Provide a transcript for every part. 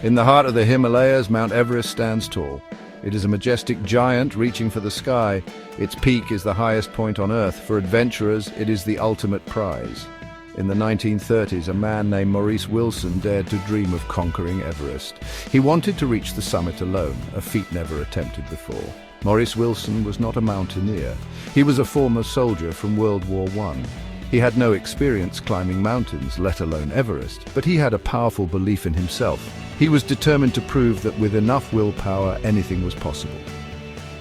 In the heart of the Himalayas, Mount Everest stands tall. It is a majestic giant reaching for the sky. Its peak is the highest point on Earth. For adventurers, it is the ultimate prize. In the 1930s, a man named Maurice Wilson dared to dream of conquering Everest. He wanted to reach the summit alone, a feat never attempted before. Maurice Wilson was not a mountaineer. He was a former soldier from World War I. He had no experience climbing mountains, let alone Everest, but he had a powerful belief in himself. He was determined to prove that with enough willpower, anything was possible.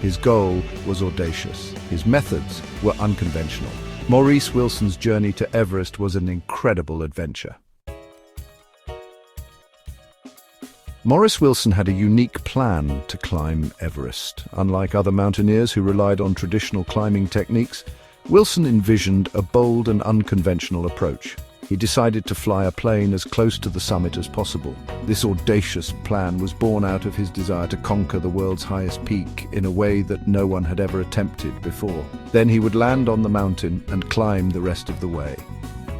His goal was audacious. His methods were unconventional. Maurice Wilson's journey to Everest was an incredible adventure. Maurice Wilson had a unique plan to climb Everest. Unlike other mountaineers who relied on traditional climbing techniques, Wilson envisioned a bold and unconventional approach. He decided to fly a plane as close to the summit as possible. This audacious plan was born out of his desire to conquer the world's highest peak in a way that no one had ever attempted before. Then he would land on the mountain and climb the rest of the way.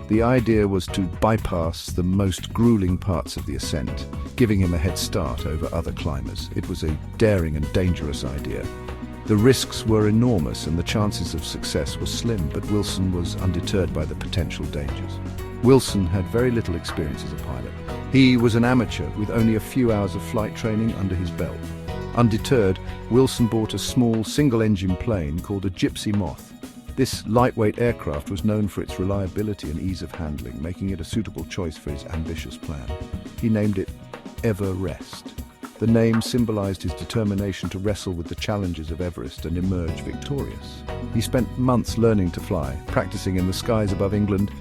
The idea was to bypass the most grueling parts of the ascent, giving him a head start over other climbers. It was a daring and dangerous idea. The risks were enormous and the chances of success were slim, but Wilson was undeterred by the potential dangers. Wilson had very little experience as a pilot. He was an amateur with only a few hours of flight training under his belt. Undeterred, Wilson bought a small single-engine plane called a Gypsy Moth. This lightweight aircraft was known for its reliability and ease of handling, making it a suitable choice for his ambitious plan. He named it Everest. The name symbolized his determination to wrestle with the challenges of Everest and emerge victorious. He spent months learning to fly, practicing in the skies above England.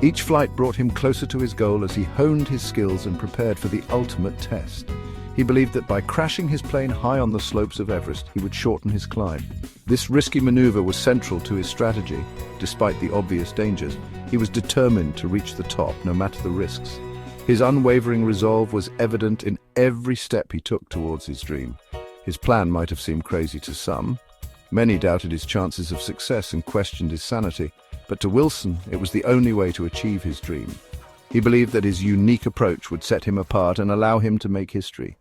Each flight brought him closer to his goal as he honed his skills and prepared for the ultimate test. He believed that by crashing his plane high on the slopes of Everest, he would shorten his climb. This risky maneuver was central to his strategy. Despite the obvious dangers, he was determined to reach the top, no matter the risks. His unwavering resolve was evident in every step he took towards his dream. His plan might have seemed crazy to some. Many doubted his chances of success and questioned his sanity. But to Wilson, it was the only way to achieve his dream. He believed that his unique approach would set him apart and allow him to make history.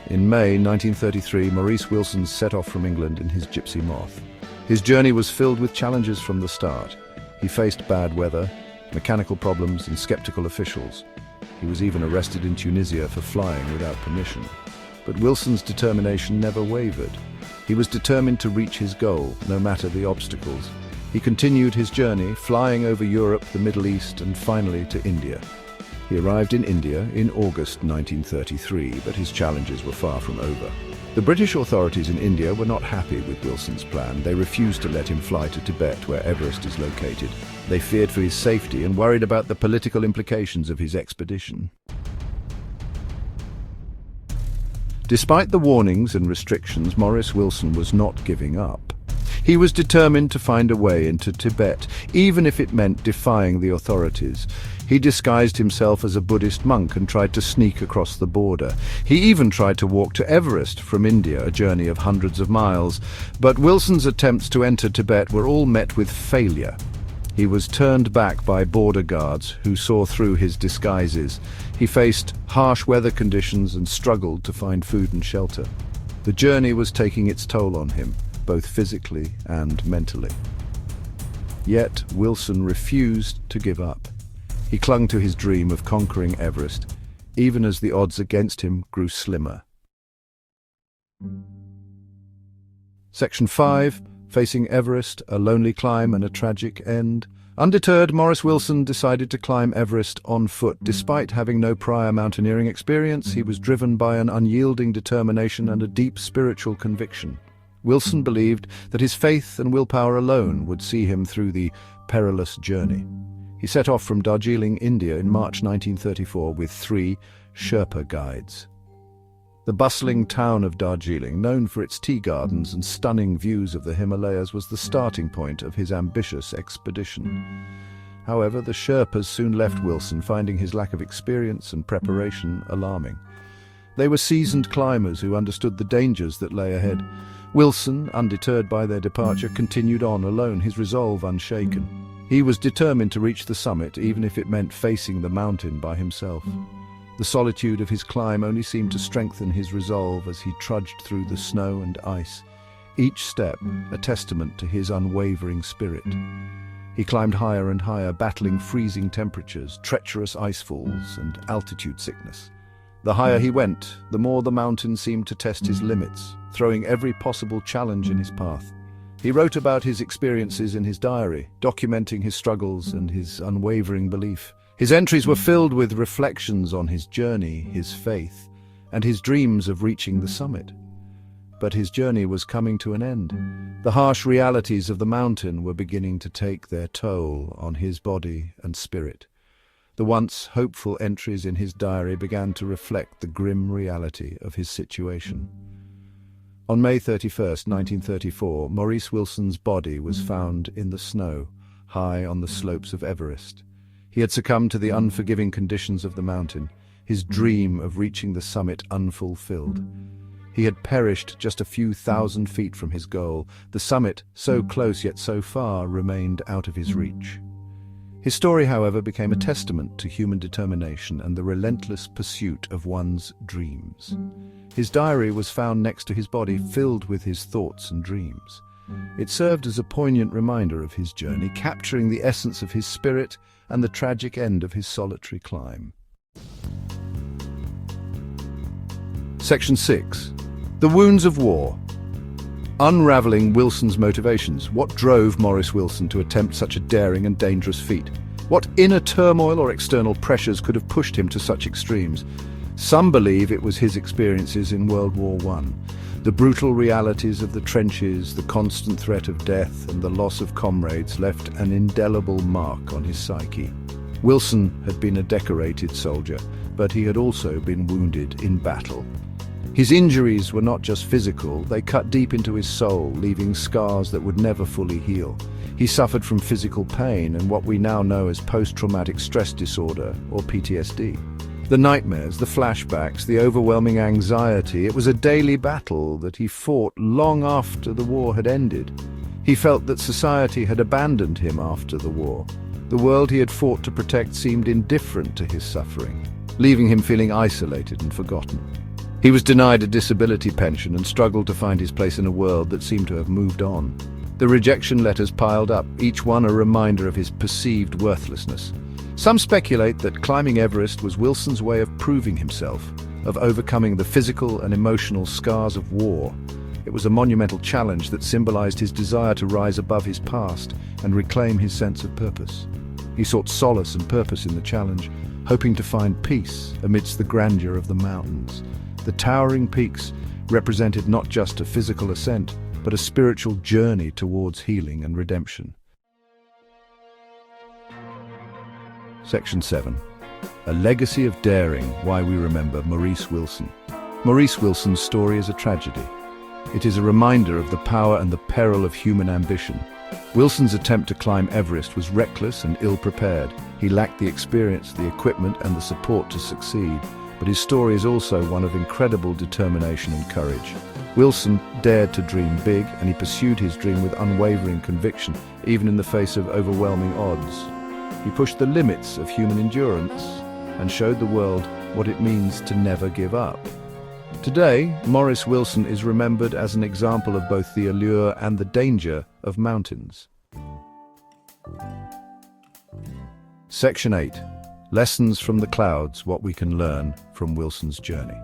In May 1933, Maurice Wilson set off from England in his Gypsy Moth. His journey was filled with challenges from the start. He faced bad weather, mechanical problems, and skeptical officials. He was even arrested in Tunisia for flying without permission. But Wilson's determination never wavered. He was determined to reach his goal, no matter the obstacles. He continued his journey, flying over Europe, the Middle East, and finally to India. He arrived in India in August 1933, but his challenges were far from over. The British authorities in India were not happy with Wilson's plan. They refused to let him fly to Tibet, where Everest is located. They feared for his safety and worried about the political implications of his expedition. Despite the warnings and restrictions, Maurice Wilson was not giving up. He was determined to find a way into Tibet, even if it meant defying the authorities. He disguised himself as a Buddhist monk and tried to sneak across the border. He even tried to walk to Everest from India, a journey of hundreds of miles. But Wilson's attempts to enter Tibet were all met with failure. He was turned back by border guards who saw through his disguises. He faced harsh weather conditions and struggled to find food and shelter. The journey was taking its toll on him, both physically and mentally. Yet Wilson refused to give up. He clung to his dream of conquering Everest, even as the odds against him grew slimmer. Section 5. Facing Everest, a lonely climb and a tragic end. Undeterred, Maurice Wilson decided to climb Everest on foot. Despite having no prior mountaineering experience, he was driven by an unyielding determination and a deep spiritual conviction. Wilson believed that his faith and willpower alone would see him through the perilous journey. He set off from Darjeeling, India in March 1934 with 3 Sherpa guides. The bustling town of Darjeeling, known for its tea gardens and stunning views of the Himalayas, was the starting point of his ambitious expedition. However, the Sherpas soon left Wilson, finding his lack of experience and preparation alarming. They were seasoned climbers who understood the dangers that lay ahead. Wilson, undeterred by their departure, continued on alone, his resolve unshaken. He was determined to reach the summit, even if it meant facing the mountain by himself. The solitude of his climb only seemed to strengthen his resolve as he trudged through the snow and ice, each step a testament to his unwavering spirit. He climbed higher and higher, battling freezing temperatures, treacherous icefalls, and altitude sickness. The higher he went, the more the mountain seemed to test his limits, throwing every possible challenge in his path. He wrote about his experiences in his diary, documenting his struggles and his unwavering belief. His entries were filled with reflections on his journey, his faith, and his dreams of reaching the summit. But his journey was coming to an end. The harsh realities of the mountain were beginning to take their toll on his body and spirit. The once hopeful entries in his diary began to reflect the grim reality of his situation. On May 31st, 1934, Maurice Wilson's body was found in the snow, high on the slopes of Everest. He had succumbed to the unforgiving conditions of the mountain, his dream of reaching the summit unfulfilled. He had perished just a few thousand feet from his goal. The summit, so close yet so far, remained out of his reach. His story, however, became a testament to human determination and the relentless pursuit of one's dreams. His diary was found next to his body, filled with his thoughts and dreams. It served as a poignant reminder of his journey, capturing the essence of his spirit and the tragic end of his solitary climb. Section 6. The Wounds of War. Unraveling Wilson's motivations. What drove Maurice Wilson to attempt such a daring and dangerous feat? What inner turmoil or external pressures could have pushed him to such extremes? Some believe it was his experiences in World War I. The brutal realities of the trenches, the constant threat of death, and the loss of comrades left an indelible mark on his psyche. Wilson had been a decorated soldier, but he had also been wounded in battle. His injuries were not just physical, they cut deep into his soul, leaving scars that would never fully heal. He suffered from physical pain and what we now know as post-traumatic stress disorder, or PTSD. The nightmares, the flashbacks, the overwhelming anxiety, it was a daily battle that he fought long after the war had ended. He felt that society had abandoned him after the war. The world he had fought to protect seemed indifferent to his suffering, leaving him feeling isolated and forgotten. He was denied a disability pension and struggled to find his place in a world that seemed to have moved on. The rejection letters piled up, each one a reminder of his perceived worthlessness. Some speculate that climbing Everest was Wilson's way of proving himself, of overcoming the physical and emotional scars of war. It was a monumental challenge that symbolized his desire to rise above his past and reclaim his sense of purpose. He sought solace and purpose in the challenge, hoping to find peace amidst the grandeur of the mountains. The towering peaks represented not just a physical ascent, but a spiritual journey towards healing and redemption. Section 7. A Legacy of Daring, Why We Remember Maurice Wilson. Maurice Wilson's story is a tragedy. It is a reminder of the power and the peril of human ambition. Wilson's attempt to climb Everest was reckless and ill-prepared. He lacked the experience, the equipment, and the support to succeed. But his story is also one of incredible determination and courage. Wilson dared to dream big, and he pursued his dream with unwavering conviction, even in the face of overwhelming odds. He pushed the limits of human endurance and showed the world what it means to never give up. Today, Maurice Wilson is remembered as an example of both the allure and the danger of mountains. Section 8. Lessons from the Clouds, What We Can Learn from Wilson's Journey.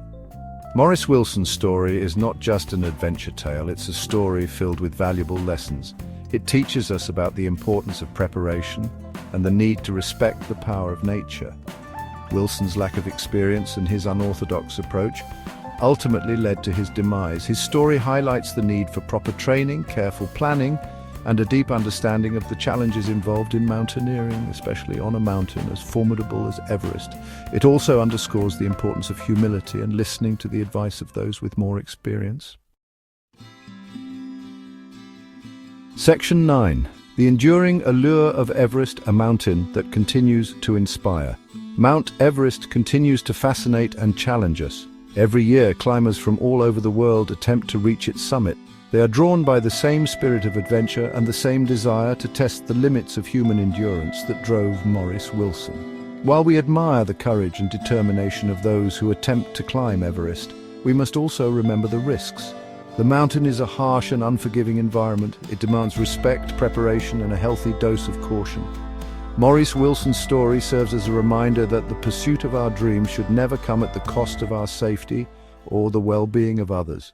Maurice Wilson's story is not just an adventure tale, it's a story filled with valuable lessons. It teaches us about the importance of preparation and the need to respect the power of nature. Wilson's lack of experience and his unorthodox approach ultimately led to his demise. His story highlights the need for proper training, careful planning, and a deep understanding of the challenges involved in mountaineering, especially on a mountain as formidable as Everest. It also underscores the importance of humility and listening to the advice of those with more experience. Section 9. The enduring allure of Everest, a mountain that continues to inspire. Mount Everest continues to fascinate and challenge us. Every year, climbers from all over the world attempt to reach its summit, They are drawn by the same spirit of adventure and the same desire to test the limits of human endurance that drove Maurice Wilson. While we admire the courage and determination of those who attempt to climb Everest, we must also remember the risks. The mountain is a harsh and unforgiving environment. It demands respect, preparation, and a healthy dose of caution. Maurice Wilson's story serves as a reminder that the pursuit of our dreams should never come at the cost of our safety or the well-being of others.